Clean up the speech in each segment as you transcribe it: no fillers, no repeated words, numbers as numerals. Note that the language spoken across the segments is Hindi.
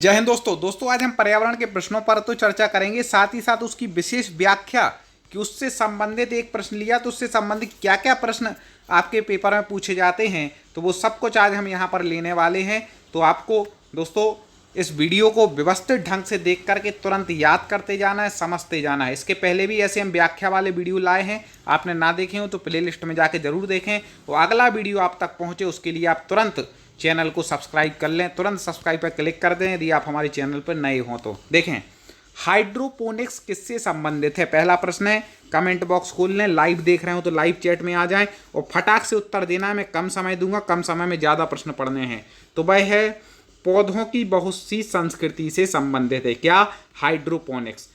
जय हिंद दोस्तों आज हम पर्यावरण के प्रश्नों पर तो चर्चा करेंगे, साथ ही साथ उसकी विशेष व्याख्या कि उससे संबंधित एक प्रश्न लिया तो उससे संबंधित क्या क्या प्रश्न आपके पेपर में पूछे जाते हैं, तो वो सब कुछ आज हम यहाँ पर लेने वाले हैं। तो आपको दोस्तों इस वीडियो को व्यवस्थित ढंग से देख करके तुरंत याद करते जाना है, समझते जाना है। इसके पहले भी ऐसे हम व्याख्या वाले वीडियो लाए हैं, आपने ना देखे हो तो प्लेलिस्ट में जाके जरूर देखें। तो अगला वीडियो आप तक पहुँचे उसके लिए आप तुरंत चैनल को सब्सक्राइब कर लें, तुरंत सब्सक्राइब पर क्लिक कर दें यदि आप हमारे चैनल पर नए हों तो। देखें, हाइड्रोपोनिक्स किससे संबंधित है, पहला प्रश्न है। कमेंट बॉक्स खोल लें, लाइव देख रहे हो तो लाइव चैट में आ जाएं और फटाक से उत्तर देना है। मैं कम समय दूंगा, कम समय में ज़्यादा प्रश्न पढ़ने हैं। तो वह है पौधों की बहुत सी संस्कृति से संबंधित है। क्या? हाइड्रोपोनिक्स।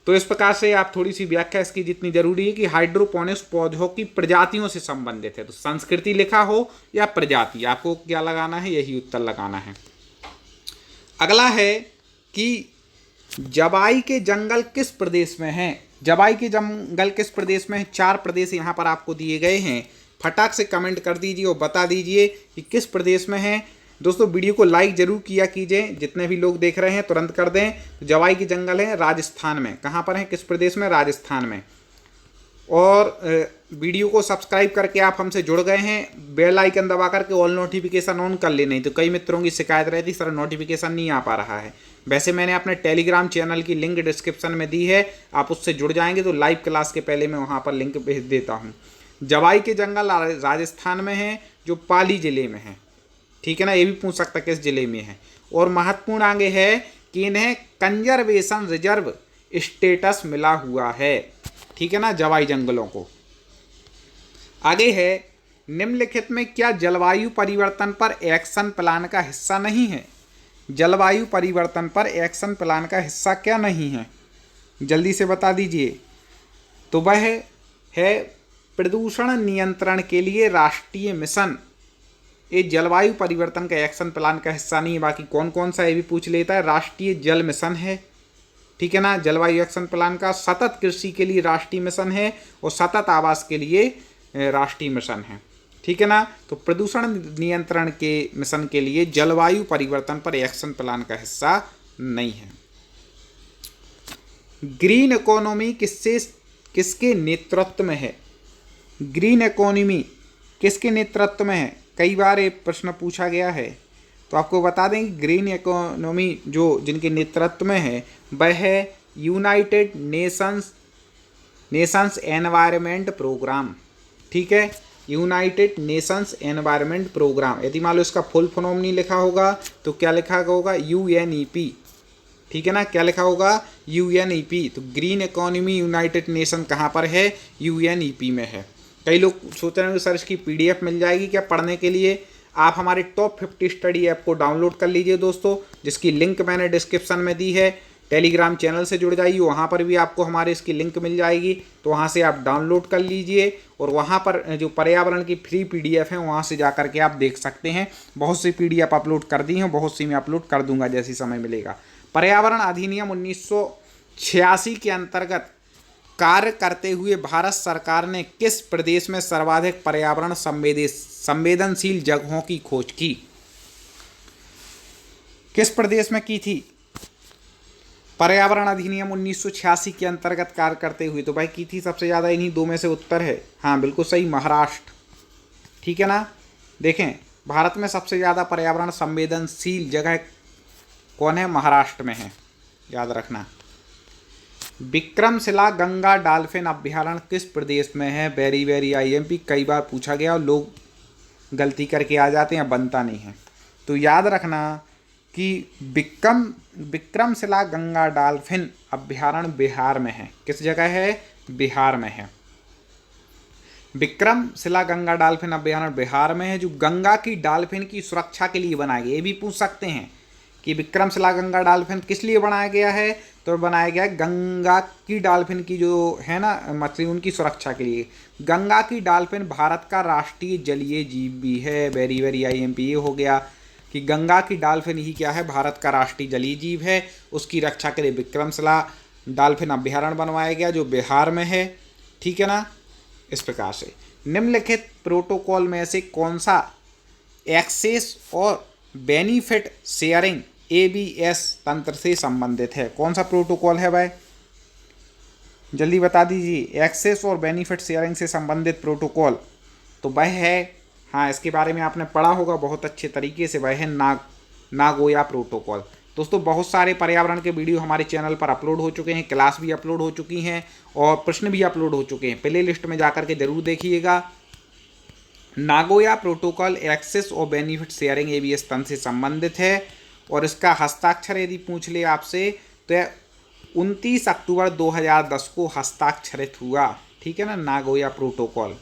तो इस प्रकार से आप थोड़ी सी व्याख्या इसकी जितनी जरूरी है कि हाइड्रोपोनिक्स पौधों की प्रजातियों से संबंधित है। तो संस्कृति लिखा हो या प्रजाति, आपको क्या लगाना है, यही उत्तर लगाना है। अगला है कि जवाई के जंगल किस प्रदेश में है। जवाई के जंगल किस प्रदेश में है? 4 प्रदेश यहाँ पर आपको दिए गए हैं। फटाक से कमेंट कर दीजिए और बता दीजिए कि किस प्रदेश में है। दोस्तों वीडियो को लाइक जरूर किया कीजिए, जितने भी लोग देख रहे हैं तुरंत कर दें। तो जवाई के जंगल है राजस्थान में। कहाँ पर है, किस प्रदेश में? राजस्थान में। और वीडियो को सब्सक्राइब करके आप हमसे जुड़ गए हैं, बेल आइकन दबा करके ऑल नोटिफिकेशन ऑन कर ले। नहीं तो कई मित्रों की शिकायत रहती सर नोटिफिकेशन नहीं आ पा रहा है। वैसे मैंने अपने टेलीग्राम चैनल की लिंक डिस्क्रिप्शन में दी है, आप उससे जुड़ जाएंगे तो लाइव क्लास के पहले मैं वहाँ पर लिंक भेज देता हूँ। जवाई के जंगल राजस्थान में है, जो पाली जिले में है। ठीक है ना, ये भी पूछ सकता किस जिले में है। और महत्वपूर्ण आगे है कि इन्हें कंजर्वेशन रिजर्व स्टेटस मिला हुआ है। ठीक है ना, जवाई जंगलों को। आगे है, निम्नलिखित में क्या जलवायु परिवर्तन पर एक्शन प्लान का हिस्सा नहीं है। जलवायु परिवर्तन पर एक्शन प्लान का हिस्सा क्या नहीं है, जल्दी से बता दीजिए। तो वह है प्रदूषण नियंत्रण के लिए राष्ट्रीय मिशन। ये जलवायु परिवर्तन का एक्शन प्लान का हिस्सा नहीं है। बाकी कौन कौन सा ये भी पूछ लेता है। राष्ट्रीय जल मिशन है, ठीक है ना, जलवायु एक्शन प्लान का। सतत कृषि के लिए राष्ट्रीय मिशन है और सतत आवास के लिए राष्ट्रीय मिशन है। ठीक है ना। तो प्रदूषण नियंत्रण के मिशन के लिए जलवायु परिवर्तन पर एक्शन प्लान का हिस्सा नहीं है। ग्रीन इकोनॉमी किसके नेतृत्व में है। ग्रीन इकोनॉमी किसके नेतृत्व में है, कई बार ये प्रश्न पूछा गया है। तो आपको बता दें कि ग्रीन इकोनॉमी जो जिनके नेतृत्व में है वह है यूनाइटेड नेशंस एनवायरनमेंट प्रोग्राम। ठीक है, यूनाइटेड नेशंस एनवायरनमेंट प्रोग्राम। यदि मान लो इसका फुल फॉर्म नहीं लिखा होगा तो क्या लिखा होगा, यूएनईपी। ठीक है ना, क्या लिखा होगा, यूएनईपी। तो ग्रीन इकोनॉमी यूनाइटेड नेशन कहाँ पर है, यूएनईपी में है। कई लोग सोच रहे हैं सर इसकी पीडीएफ मिल जाएगी क्या पढ़ने के लिए। आप हमारे टॉप 50 स्टडी ऐप को डाउनलोड कर लीजिए दोस्तों, जिसकी लिंक मैंने डिस्क्रिप्शन में दी है। टेलीग्राम चैनल से जुड़ जाइए, वहाँ पर भी आपको हमारे इसकी लिंक मिल जाएगी। तो वहाँ से आप डाउनलोड कर लीजिए और वहाँ पर जो पर्यावरण की फ्री पीडीएफ है वहाँ से जा करके आप देख सकते हैं। बहुत सी पीडीएफ अपलोड कर दी हैं, बहुत सी मैं अपलोड कर दूंगा जैसे समय मिलेगा। पर्यावरण अधिनियम 1986 के अंतर्गत कार्य करते हुए भारत सरकार ने किस प्रदेश में सर्वाधिक पर्यावरण संवेदनशील जगहों की खोज की। किस प्रदेश में की थी पर्यावरण अधिनियम 1986 के अंतर्गत कार्य करते हुए। तो भाई की थी सबसे ज़्यादा इन्हीं 2 में से उत्तर है। हाँ बिल्कुल सही, महाराष्ट्र। ठीक है ना। देखें, भारत में सबसे ज़्यादा पर्यावरण संवेदनशील जगह कौन है, महाराष्ट्र में है, याद रखना। विक्रमशिला गंगा डॉल्फिन अभ्यारण्य किस प्रदेश में है। वेरी आईएमपी, कई बार पूछा गया और लोग गलती करके आ जाते हैं, बनता नहीं है। तो याद रखना कि विक्रमशिला गंगा डॉल्फिन अभ्यारण्य बिहार में है। किस जगह है, बिहार में है। विक्रमशिला गंगा डॉल्फिन अभ्यारण्य बिहार में है, जो गंगा की डॉल्फिन की सुरक्षा के लिए बनाया गया। ये भी पूछ सकते हैं कि विक्रमशिला गंगा डॉल्फिन किस लिए बनाया गया है। तो बनाया गया गंगा की डॉल्फिन की जो है ना मछली, उनकी सुरक्षा के लिए। गंगा की डॉल्फिन भारत का राष्ट्रीय जलीय जीव भी है। Very IMP. ये हो गया कि गंगा की डॉल्फिन ही क्या है, भारत का राष्ट्रीय जलीय जीव है। उसकी रक्षा के लिए विक्रमशिला डॉल्फिन अभ्यारण्य बनवाया गया जो बिहार में है। ठीक है ना। इस प्रकार से निम्नलिखित प्रोटोकॉल में से कौन सा एक्सेस और बेनिफिट शेयरिंग ABS तंत्र से संबंधित है। कौन सा प्रोटोकॉल है भाई, जल्दी बता दीजिए। एक्सेस और बेनिफिट शेयरिंग से संबंधित प्रोटोकॉल तो वह है, हाँ इसके बारे में आपने पढ़ा होगा बहुत अच्छे तरीके से, वह है नागोया प्रोटोकॉल। दोस्तों बहुत सारे पर्यावरण के वीडियो हमारे चैनल पर अपलोड हो चुके हैं, क्लास भी अपलोड हो चुकी हैं और प्रश्न भी अपलोड हो चुके हैं, प्ले लिस्ट में जाकर के जरूर देखिएगा। नागोया प्रोटोकॉल एक्सेस और बेनिफिट शेयरिंग ABS तंत्र से संबंधित है और इसका हस्ताक्षर यदि पूछ ले आपसे तो 29 अक्टूबर 2010 को हस्ताक्षरित हुआ। ठीक है ना, नागोया प्रोटोकॉल।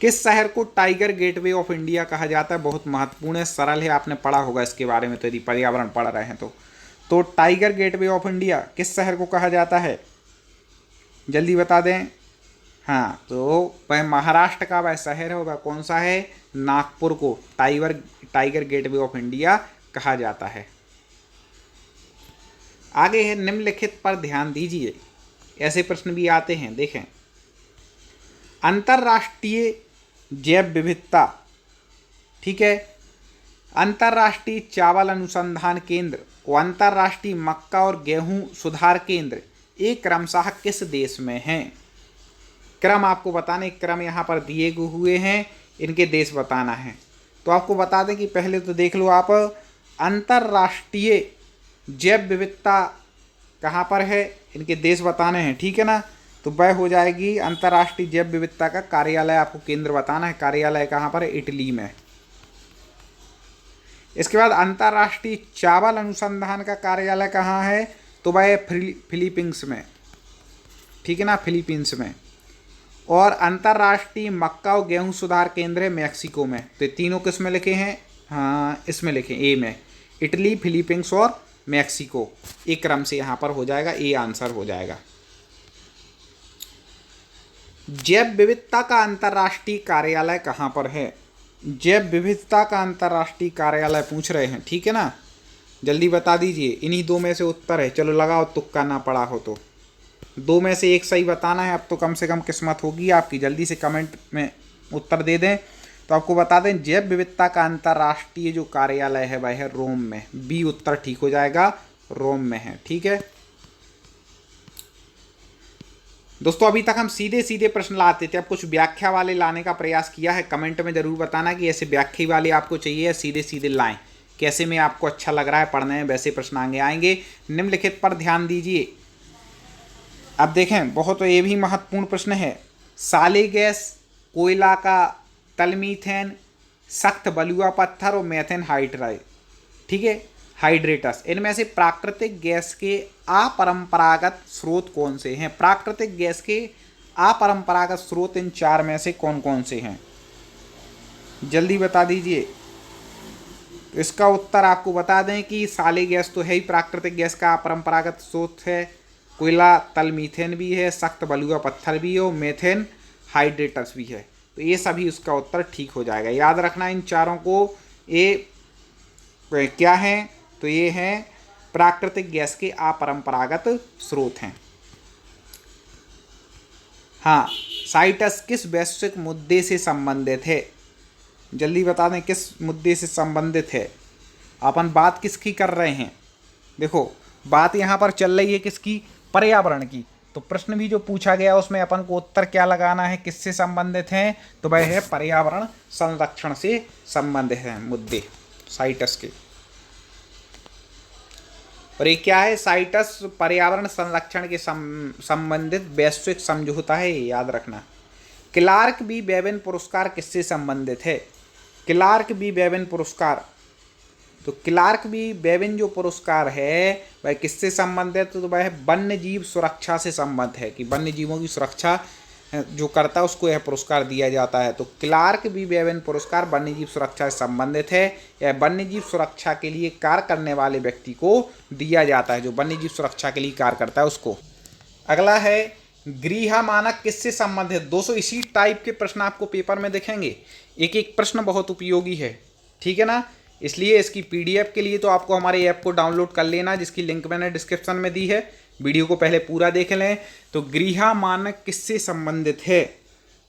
किस शहर को टाइगर गेटवे ऑफ इंडिया कहा जाता है, बहुत महत्वपूर्ण है, सरल है, आपने पढ़ा होगा इसके बारे में तो यदि पर्यावरण पढ़ रहे हैं तो टाइगर गेटवे ऑफ इंडिया किस शहर को कहा जाता है, जल्दी बता दें। हाँ, तो वह महाराष्ट्र का वह शहर है, वह कौन सा है, नागपुर को टाइगर गेटवे ऑफ इंडिया कहा जाता है। आगे है निम्नलिखित पर ध्यान दीजिए, ऐसे प्रश्न भी आते हैं, देखें। अंतर्राष्ट्रीय जैव विविधता, ठीक है, अंतर्राष्ट्रीय चावल अनुसंधान केंद्र और अंतर्राष्ट्रीय मक्का और गेहूं सुधार केंद्र ये क्रमशः किस देश में हैं। क्रम आपको बताने, क्रम यहाँ पर दिए हुए हैं, इनके देश बताना है। तो आपको बता दें कि पहले तो देख लो आप, अंतर्राष्ट्रीय जैव विविधता कहाँ पर है, इनके देश बताने हैं, ठीक है ना। तो वह हो जाएगी अंतर्राष्ट्रीय जैव विविधता का कार्यालय, आपको केंद्र बताना है, कार्यालय कहाँ पर है, इटली में। इसके बाद अंतर्राष्ट्रीय चावल अनुसंधान का कार्यालय कहाँ है, तो वह फिलीपींस में, ठीक है ना, फिलीपींस में। और अंतर्राष्ट्रीय मक्का और गेहूं सुधार केंद्र है मैक्सिको में। तो तीनों किस में लिखे हैं, हाँ इसमें लिखे ए में, इटली, फिलीपींस और मैक्सिको, एक क्रम से यहाँ पर हो जाएगा, ए आंसर हो जाएगा। जैव विविधता का अंतर्राष्ट्रीय कार्यालय कहाँ पर है, जैव विविधता का अंतर्राष्ट्रीय कार्यालय पूछ रहे हैं, ठीक है ना, जल्दी बता दीजिए। इन्हीं दो में से उत्तर है, चलो लगाओ तुक्का ना पड़ा हो तो, दो में से एक सही बताना है। अब तो कम से कम किस्मत होगी आपकी, जल्दी से कमेंट में उत्तर दे दें। तो आपको बता दें जैव विविधता का अंतर्राष्ट्रीय जो कार्यालय है वह है रोम में, बी उत्तर ठीक हो जाएगा, रोम में है, ठीक है दोस्तों। अभी तक हम सीधे सीधे प्रश्न लाते थे, अब कुछ व्याख्या वाले लाने का प्रयास किया है। कमेंट में जरूर बताना कि ऐसे व्याख्या वाले आपको चाहिए या सीधे सीधे लाएं, कैसे में आपको अच्छा लग रहा है पढ़ने में, वैसे प्रश्न आगे आएंगे। निम्नलिखित पर ध्यान दीजिए। अब देखें, बहुत ये भी महत्वपूर्ण प्रश्न है। साले गैस, कोयला का तल मीथेन, सख्त बलुआ पत्थर और मेथेन हाइड्राइड, ठीक है, हाइड्रेटस, इनमें से प्राकृतिक गैस के अपरंपरागत स्रोत कौन से हैं। प्राकृतिक गैस के अपरंपरागत स्रोत इन चार में से कौन कौन से हैं, जल्दी बता दीजिए। इसका उत्तर आपको बता दें कि साले गैस तो है ही प्राकृतिक गैस का अपरंपरागत स्रोत है, कोयला तल मीथेन भी है, सख्त बलुआ पत्थर भी है और मेथेन हाइड्रेटस भी है। तो ये सभी उसका उत्तर ठीक हो जाएगा। याद रखना इन चारों को, ये क्या है, तो ये हैं प्राकृतिक गैस के अपरंपरागत स्रोत हैं। हाँ, साइटस किस वैश्विक मुद्दे से संबंधित है, जल्दी बता दें किस मुद्दे से संबंधित है। अपन बात किसकी कर रहे हैं, देखो बात यहाँ पर चल रही है किसकी, पर्यावरण की। तो प्रश्न भी जो पूछा गया उसमें अपन को उत्तर क्या लगाना है, किससे संबंधित हैं, तो वह है पर्यावरण संरक्षण से संबंधित हैं मुद्दे साइटस के। और ये क्या है, साइटस पर्यावरण संरक्षण के संबंधित वैश्विक समझौता है, याद रखना। क्लार्क बी बेवन पुरस्कार किससे संबंधित है, क्लार्क बी बेवन पुरस्कार, तो क्लार्क बी बेवन जो पुरस्कार है वह किससे संबंधित है, तो वह वन्य जीव सुरक्षा से संबंध है, कि वन्य जीवों की सुरक्षा जो करता है उसको यह पुरस्कार दिया जाता है। तो क्लार्क बी बेवन पुरस्कार वन्य जीव सुरक्षा से संबंधित है, यह वन्य जीव सुरक्षा के लिए कार्य करने वाले व्यक्ति को दिया जाता है, जो वन्य जीव सुरक्षा के लिए कार्य करता है उसको। अगला है गृह मानक किससे संबंधित। दोस्तों इसी टाइप के प्रश्न आपको पेपर में दिखेंगे, एक एक प्रश्न बहुत उपयोगी है, ठीक है ना। इसलिए इसकी PDF के लिए तो आपको हमारे ऐप को डाउनलोड कर लेना, जिसकी लिंक मैंने डिस्क्रिप्शन में दी है, वीडियो को पहले पूरा देख लें। तो गृह मानक किससे संबंधित है,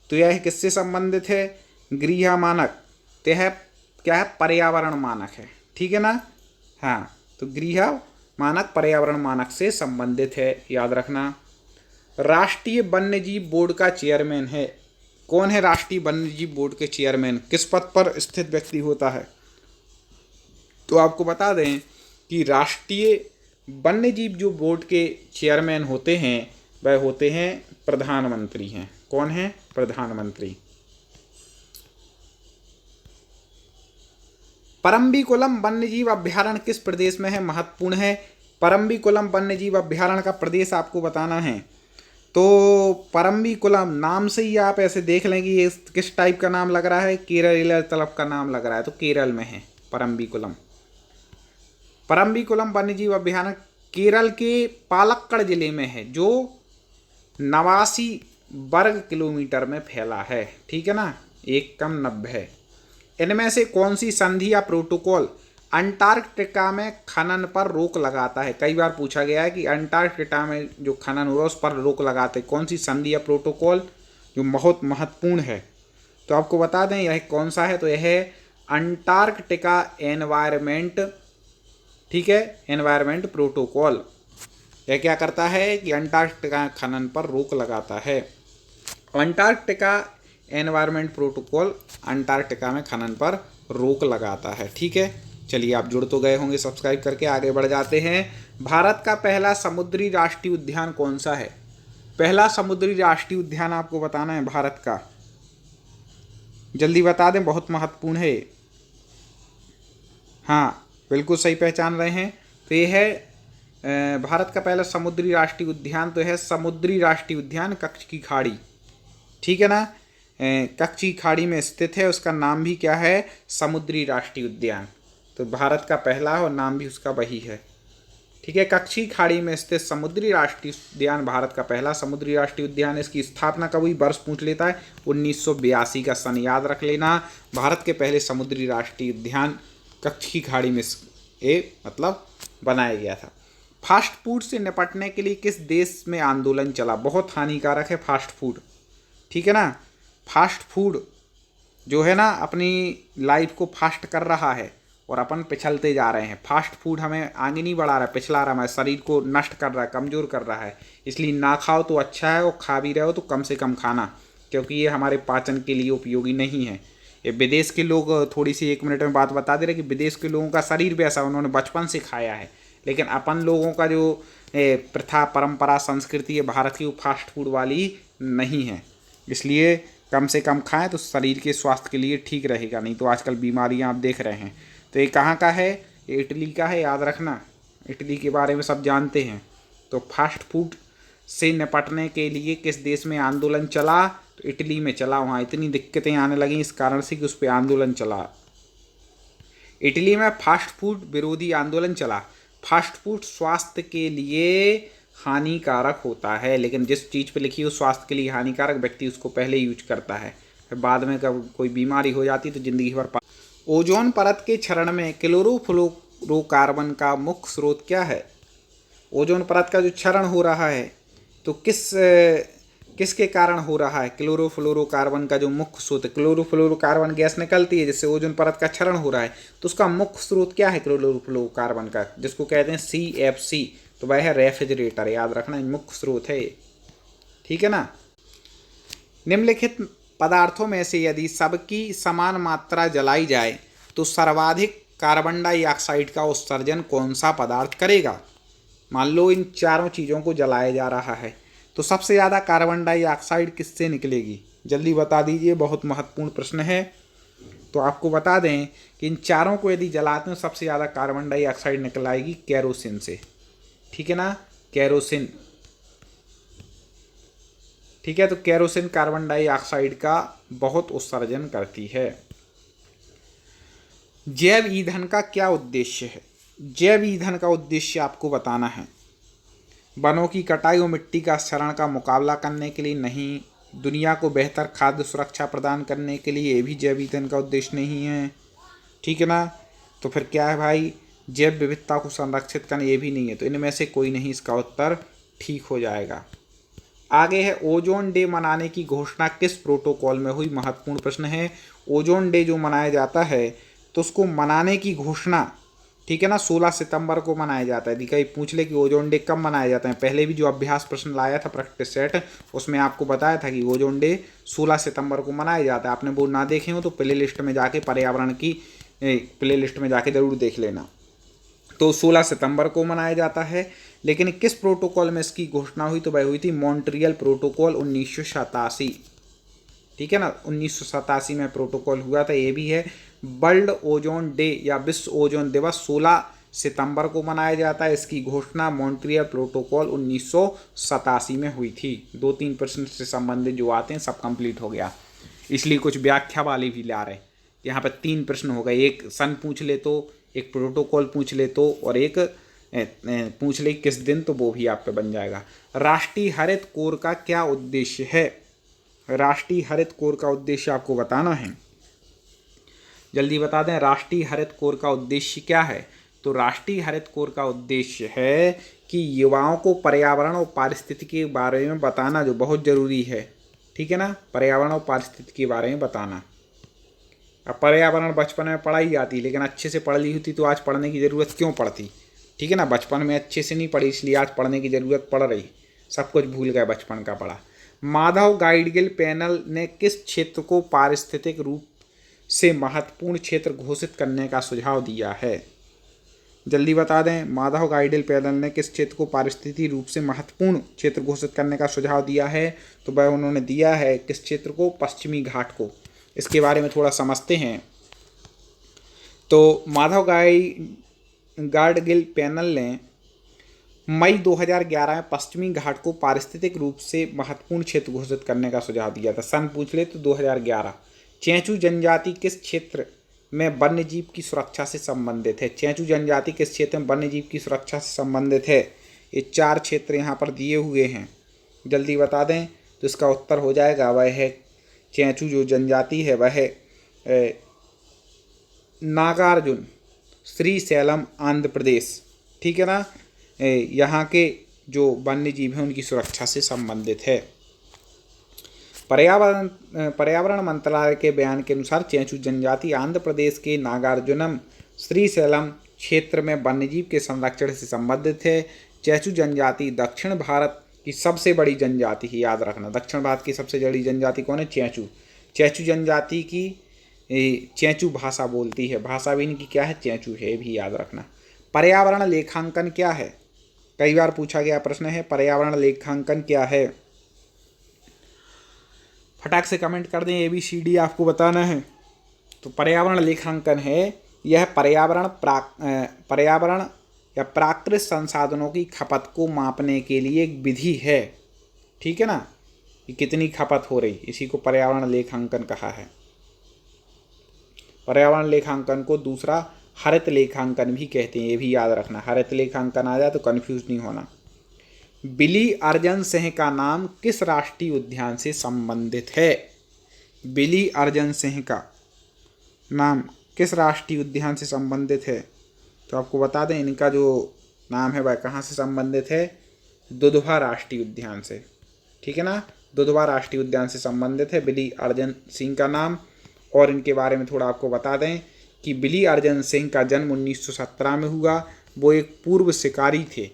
तो यह किससे संबंधित है, गृह मानक तो यह क्या है, पर्यावरण मानक है, ठीक है ना, हाँ, तो गृह मानक पर्यावरण मानक से संबंधित है, याद रखना। राष्ट्रीय वन्यजीव बोर्ड का चेयरमैन है, कौन है राष्ट्रीय वन्यजीव बोर्ड के चेयरमैन, किस पद पर स्थित व्यक्ति होता है? तो आपको बता दें कि राष्ट्रीय वन्यजीव जो बोर्ड के चेयरमैन होते हैं वह होते हैं प्रधानमंत्री हैं। कौन है? प्रधानमंत्री। परम्बिकुलम वन्यजीव अभ्यारण्य किस प्रदेश में है? महत्वपूर्ण है। परम्बिकुलम वन्यजीव अभ्यारण्य का प्रदेश आपको बताना है। तो परम्बिकुलम नाम से ही आप ऐसे देख लें कि ये किस टाइप का नाम लग रहा है, केरल तरफ का नाम लग रहा है, तो केरल में है परम्बिकुलम। परम्बिकुलम वन्यजीव अभ्यारण्य केरल के पालक्कड़ जिले में है, जो 89 वर्ग किलोमीटर में फैला है। ठीक है ना, 1,90। इनमें से कौन सी संधि या प्रोटोकॉल अंटार्कटिका में खनन पर रोक लगाता है? कई बार पूछा गया है कि अंटार्कटिका में जो खनन हुआ उस पर रोक लगाते हैं, कौन सी संधि या प्रोटोकॉल जो बहुत महत्वपूर्ण है? तो आपको बता दें यह कौन सा है, तो यह है अंटार्कटिका एनवायरमेंट। ठीक है, एनवायरमेंट प्रोटोकॉल। यह क्या करता है कि अंटार्कटिका खनन पर रोक लगाता है। अंटार्कटिका एनवायरमेंट प्रोटोकॉल अंटार्कटिका में खनन पर रोक लगाता है। ठीक है, चलिए आप जुड़ तो गए होंगे सब्सक्राइब करके, आगे बढ़ जाते हैं। भारत का पहला समुद्री राष्ट्रीय उद्यान कौन सा है? पहला समुद्री राष्ट्रीय उद्यान आपको बताना है भारत का, जल्दी बता दें, बहुत महत्वपूर्ण है। हाँ, बिल्कुल सही पहचान रहे हैं। तो ये है भारत का पहला समुद्री राष्ट्रीय उद्यान, तो है समुद्री राष्ट्रीय उद्यान कच्छ की खाड़ी। ठीक है ना, कच्छ की खाड़ी में स्थित है, उसका नाम भी क्या है? समुद्री राष्ट्रीय उद्यान। तो भारत का पहला और नाम भी उसका वही है। ठीक है, कच्छ की खाड़ी में स्थित समुद्री राष्ट्रीय उद्यान भारत का पहला समुद्री राष्ट्रीय उद्यान। इसकी स्थापना कब हुई? वर्ष पूछ लेता है, 1982 का सन याद रख लेना। भारत के पहले समुद्री राष्ट्रीय उद्यान कच्छ की खाड़ी में मतलब बनाया गया था। फास्ट फूड से निपटने के लिए किस देश में आंदोलन चला? बहुत हानिकारक है फास्ट फूड। ठीक है ना, फास्ट फूड जो है ना अपनी लाइफ को फास्ट कर रहा है और अपन पिछलते जा रहे हैं। फास्ट फूड हमें आगे नहीं बढ़ा रहा है, पिछला रहा है, हमारे शरीर को नष्ट कर रहा है, कमज़ोर कर रहा है। इसलिए ना खाओ तो अच्छा है, और खा भी रहे हो तो कम से कम खाना, क्योंकि ये हमारे पाचन के लिए उपयोगी नहीं है। ये विदेश के लोग, थोड़ी सी 1 मिनट में बात बता दे रहे कि विदेश के लोगों का शरीर भी ऐसा, उन्होंने बचपन से खाया है। लेकिन अपन लोगों का जो प्रथा परंपरा संस्कृति है भारत की, वो फास्ट फूड वाली नहीं है। इसलिए कम से कम खाएं तो शरीर के स्वास्थ्य के लिए ठीक रहेगा, नहीं तो आजकल बीमारियां आप देख रहे हैं। तो ये कहाँ का है? ये इटली का है, याद रखना। इटली के बारे में सब जानते हैं। तो फास्ट फूड से निपटने के लिए किस देश में आंदोलन चला? तो इटली में चला। वहाँ इतनी दिक्कतें आने लगी इस कारण से कि उस पर आंदोलन चला। इटली में फास्ट फूड विरोधी आंदोलन चला। फास्ट फूड स्वास्थ्य के लिए हानिकारक होता है, लेकिन जिस चीज़ पे लिखी हो स्वास्थ्य के लिए हानिकारक, व्यक्ति उसको पहले यूज करता है, फिर बाद में कब कोई बीमारी हो जाती तो ज़िंदगी भर। ओजोन परत के क्षरण में क्लोरोफ्लोरोकार्बन का मुख्य स्रोत क्या है? ओजोन परत का जो क्षरण हो रहा है तो किसके कारण हो रहा है? क्लोरोफ्लोरोकार्बन का जो मुख्य स्रोत है, क्लोरोफ्लोरोकार्बन गैस निकलती है जिससे ओजोन परत का क्षरण हो रहा है, तो उसका मुख्य स्रोत क्या है क्लोरोफ्लोरोकार्बन का, जिसको कहते हैं CFC? तो वह है रेफ्रिजरेटर, याद रखना, मुख्य स्रोत है। ठीक है ना। निम्नलिखित पदार्थों में से यदि सबकी समान मात्रा जलाई जाए तो सर्वाधिक कार्बन डाइऑक्साइड का उत्सर्जन कौन सा पदार्थ करेगा? मान लो इन चारों चीज़ों को जलाया जा रहा है तो सबसे ज़्यादा कार्बन डाइऑक्साइड किससे निकलेगी? जल्दी बता दीजिए, बहुत महत्वपूर्ण प्रश्न है। तो आपको बता दें कि इन चारों को यदि जलाते हैं सबसे ज़्यादा कार्बन डाइऑक्साइड निकल आएगी केरोसिन से। ठीक है ना, केरोसिन। ठीक है, तो केरोसिन कार्बन डाइऑक्साइड का बहुत उत्सर्जन करती है। जैव ईंधन का क्या उद्देश्य है? जैव ईंधन का उद्देश्य आपको बताना है। वनों की कटाई और मिट्टी का क्षरण का मुकाबला करने के लिए नहीं, दुनिया को बेहतर खाद्य सुरक्षा प्रदान करने के लिए, ये भी जैव ईंधन का उद्देश्य नहीं है। ठीक है ना, तो फिर क्या है भाई? जैव विविधता को संरक्षित करना, ये भी नहीं है। तो इनमें से कोई नहीं, इसका उत्तर ठीक हो जाएगा। आगे है ओजोन डे मनाने की घोषणा किस प्रोटोकॉल में हुई? महत्वपूर्ण प्रश्न है। ओजोन डे जो मनाया जाता है तो उसको मनाने की घोषणा ठीक है ना। 16 सितंबर को मनाया जाता है। कहीं पूछ ले कि ओजोन डे कब मनाया जाता है, पहले भी जो अभ्यास प्रश्न लाया था प्रैक्टिस सेट, उसमें आपको बताया था कि ओजोन डे 16 सितंबर को मनाया जाता है। आपने वो ना देखे हो तो प्ले लिस्ट में जाके पर्यावरण की प्ले लिस्ट में जाके जरूर देख लेना। तो 16 सितंबर को मनाया जाता है। लेकिन किस प्रोटोकॉल में इसकी घोषणा हुई, तो वह हुई थी मॉन्ट्रियल प्रोटोकॉल 1987। ठीक है ना, 1987 में प्रोटोकॉल हुआ था। ये भी है वर्ल्ड ओजोन डे या विश्व ओजोन दिवस 16 सितंबर को मनाया जाता है। इसकी घोषणा मॉन्ट्रियल प्रोटोकॉल 1987 में हुई थी। 2-3 प्रश्न से संबंधित जो आते हैं सब कंप्लीट हो गया, इसलिए कुछ व्याख्या वाले भी ला रहे। यहाँ पर 3 प्रश्न हो गए, एक सन पूछ ले तो, एक प्रोटोकॉल पूछ ले तो, और एक पूछ ले किस दिन, तो वो भी आप पे बन जाएगा। राष्ट्रीय हरित कोर का क्या उद्देश्य है? राष्ट्रीय हरित कोर का उद्देश्य आपको बताना है, जल्दी बता दें। राष्ट्रीय हरित कोर का उद्देश्य क्या है? तो राष्ट्रीय हरित कोर का उद्देश्य है कि युवाओं को पर्यावरण और पारिस्थितिकी के बारे में बताना, जो बहुत ज़रूरी है। ठीक है ना, पर्यावरण और पारिस्थितिकी के बारे में बताना। अब पर्यावरण बचपन में पढ़ाई जाती, लेकिन अच्छे से पढ़ ली होती तो आज पढ़ने की ज़रूरत क्यों पड़ती? ठीक है ना, बचपन में अच्छे से नहीं पढ़ी, इसलिए आज पढ़ने की ज़रूरत पड़ रही। सब कुछ भूल गए बचपन का पढ़ा। माधव गाइडगिल पैनल ने किस क्षेत्र को पारिस्थितिक रूप से महत्वपूर्ण क्षेत्र घोषित करने का सुझाव दिया है? जल्दी बता दें। माधव गाइडगिल पैनल ने किस क्षेत्र को पारिस्थितिक रूप से महत्वपूर्ण क्षेत्र घोषित करने का सुझाव दिया है? तो वह उन्होंने दिया है किस क्षेत्र को? पश्चिमी घाट को। इसके बारे में थोड़ा समझते हैं। तो माधव गाइडगिल पैनल ने मई 2011 में पश्चिमी घाट को पारिस्थितिक रूप से महत्वपूर्ण क्षेत्र घोषित करने का सुझाव दिया था। सन पूछ ले तो 2011। चेंचू जनजाति किस क्षेत्र में वन्यजीव की सुरक्षा से संबंधित है? चेंचू जनजाति किस क्षेत्र में वन्यजीव की सुरक्षा से संबंधित है? ये 4 क्षेत्र यहाँ पर दिए हुए हैं, जल्दी बता दें। तो इसका उत्तर हो जाएगा, वह है चेंचू जो जनजाति है वह है नागार्जुन, श्रीशैलम, आंध्र प्रदेश। ठीक है ना, यहाँ के जो वन्यजीव हैं उनकी सुरक्षा से संबंधित है। पर्यावरण मंत्रालय के बयान के अनुसार चेंचू जनजाति आंध्र प्रदेश के नागार्जुनम श्रीशैलम क्षेत्र में वन्यजीव के संरक्षण से संबंधित है। चेंचू जनजाति दक्षिण भारत की सबसे बड़ी जनजाति है, याद रखना। दक्षिण भारत की सबसे बड़ी जनजाति कौन है? चेंचू। चेंचू जनजाति की चेंचू भाषा बोलती है, भाषा भी इनकी क्या है? चेंचू है, भी याद रखना। पर्यावरण लेखांकन क्या है? कई बार पूछा गया प्रश्न है, पर्यावरण लेखांकन क्या है? फटाक से कमेंट कर दें, ABCD आपको बताना है। तो पर्यावरण लेखांकन है, यह पर्यावरण या प्राकृतिक संसाधनों की खपत को मापने के लिए एक विधि है। ठीक है ना, कि कितनी खपत हो रही, इसी को पर्यावरण लेखांकन कहा है। पर्यावरण लेखांकन को दूसरा हरित लेखांकन भी कहते हैं, ये भी याद रखना। हरित लेखांकन आ जाए तो कंफ्यूज नहीं होना। बिली अर्जन सिंह का नाम किस राष्ट्रीय उद्यान से संबंधित है? बिली अर्जन सिंह का नाम किस राष्ट्रीय उद्यान से संबंधित है? तो आपको बता दें, इनका जो नाम है वह कहाँ से संबंधित है? दुधवा राष्ट्रीय उद्यान से। ठीक है ना, दुधवा राष्ट्रीय उद्यान से संबंधित है बिली अर्जन सिंह का नाम। और इनके बारे में थोड़ा आपको बता दें कि बिली अर्जन सिंह का जन्म 1917 में हुआ। वो एक पूर्व शिकारी थे,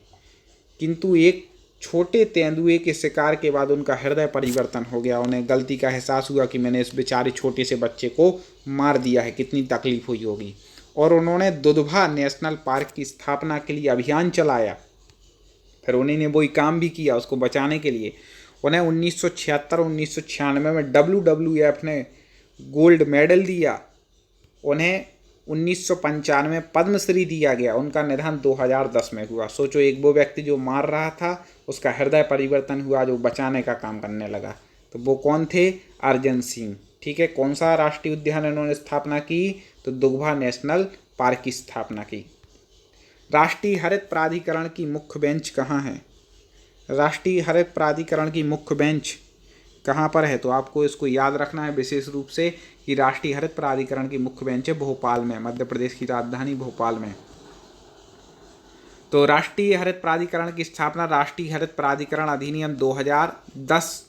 किंतु एक छोटे तेंदुए के शिकार के बाद उनका हृदय परिवर्तन हो गया। उन्हें गलती का एहसास हुआ कि मैंने इस बेचारे छोटे से बच्चे को मार दिया है, कितनी तकलीफ हुई होगी। और उन्होंने दुधवा नेशनल पार्क की स्थापना के लिए अभियान चलाया। फिर उन्होंने वही काम भी किया उसको बचाने के लिए। उन्हें 1976-1996 में WWF ने गोल्ड मेडल दिया। उन्हें 1995 में पद्मश्री दिया गया। उनका निधन 2010 में हुआ। सोचो, एक वो व्यक्ति जो मार रहा था उसका हृदय परिवर्तन हुआ, जो बचाने का काम करने लगा। तो वो कौन थे? अर्जन सिंह। ठीक है, कौन सा राष्ट्रीय उद्यान इन्होंने स्थापना की? तो दुधवा नेशनल पार्क की स्थापना की। राष्ट्रीय हरित प्राधिकरण की मुख्य बेंच कहाँ है? राष्ट्रीय हरित प्राधिकरण की मुख्य बेंच कहाँ पर है? तो आपको इसको याद रखना है विशेष रूप से कि राष्ट्रीय हरित प्राधिकरण की मुख्य बेंच है भोपाल में, मध्य प्रदेश की राजधानी भोपाल में। तो राष्ट्रीय हरित प्राधिकरण की स्थापना राष्ट्रीय हरित प्राधिकरण अधिनियम 2010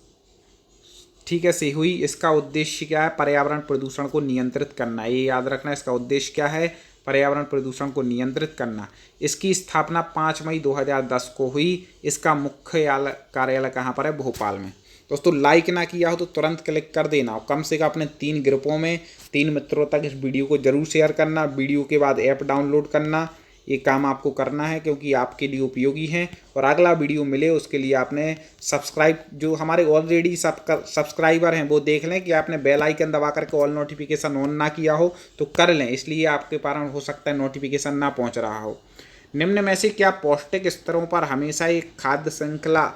ठीक है से हुई। इसका उद्देश्य क्या है? पर्यावरण प्रदूषण को नियंत्रित करना। ये याद रखना, इसका उद्देश्य क्या है? पर्यावरण प्रदूषण को नियंत्रित करना। इसकी स्थापना 5 मई 2010 को हुई। इसका मुख्य कार्यालय कहाँ पर है? भोपाल में। दोस्तों लाइक ना किया हो तो तुरंत क्लिक कर देना और कम से कम अपने 3 ग्रुपों में 3 मित्रों तक इस वीडियो को जरूर शेयर करना। वीडियो के बाद ऐप डाउनलोड करना, ये काम आपको करना है क्योंकि आपके लिए उपयोगी है। और अगला वीडियो मिले उसके लिए आपने सब्सक्राइब, जो हमारे ऑलरेडी सब्सक्राइबर हैं वो देख लें कि आपने बेल आइकन दबा करके ऑल नोटिफिकेशन ऑन ना किया हो तो कर लें, इसलिए आपके पास हो सकता है नोटिफिकेशन ना पहुंच रहा हो। निम्न में से क्या पौष्टिक स्तरों पर हमेशा एक खाद्य श्रृंखला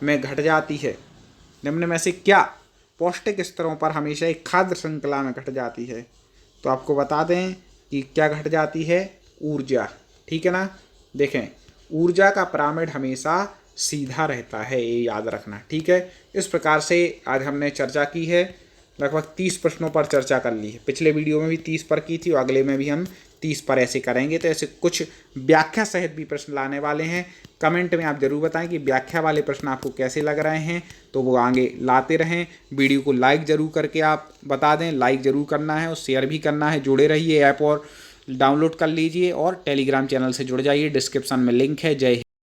में घट जाती है? निम्न में से क्या पौष्टिक स्तरों पर हमेशा एक खाद्य श्रृंखला में घट जाती है? तो आपको बता दें कि क्या घट जाती है? ऊर्जा। ठीक है ना। देखें, ऊर्जा का पिरामिड हमेशा सीधा रहता है, ये याद रखना। ठीक है। इस प्रकार से आज हमने चर्चा की है, लगभग 30 प्रश्नों पर चर्चा कर ली है। पिछले वीडियो में भी 30 पर की थी और अगले में भी हम 30 पर ऐसे करेंगे। तो ऐसे कुछ व्याख्या सहित भी प्रश्न लाने वाले हैं। कमेंट में आप जरूर बताएं कि व्याख्या वाले प्रश्न आपको कैसे लग रहे हैं, तो वो आगे लाते रहें। वीडियो को लाइक जरूर करके आप बता दें, लाइक जरूर करना है और शेयर भी करना है। जुड़े रहिए, ऐप और डाउनलोड कर लीजिए और टेलीग्राम चैनल से जुड़ जाइए, डिस्क्रिप्शन में लिंक है। जय हिंद।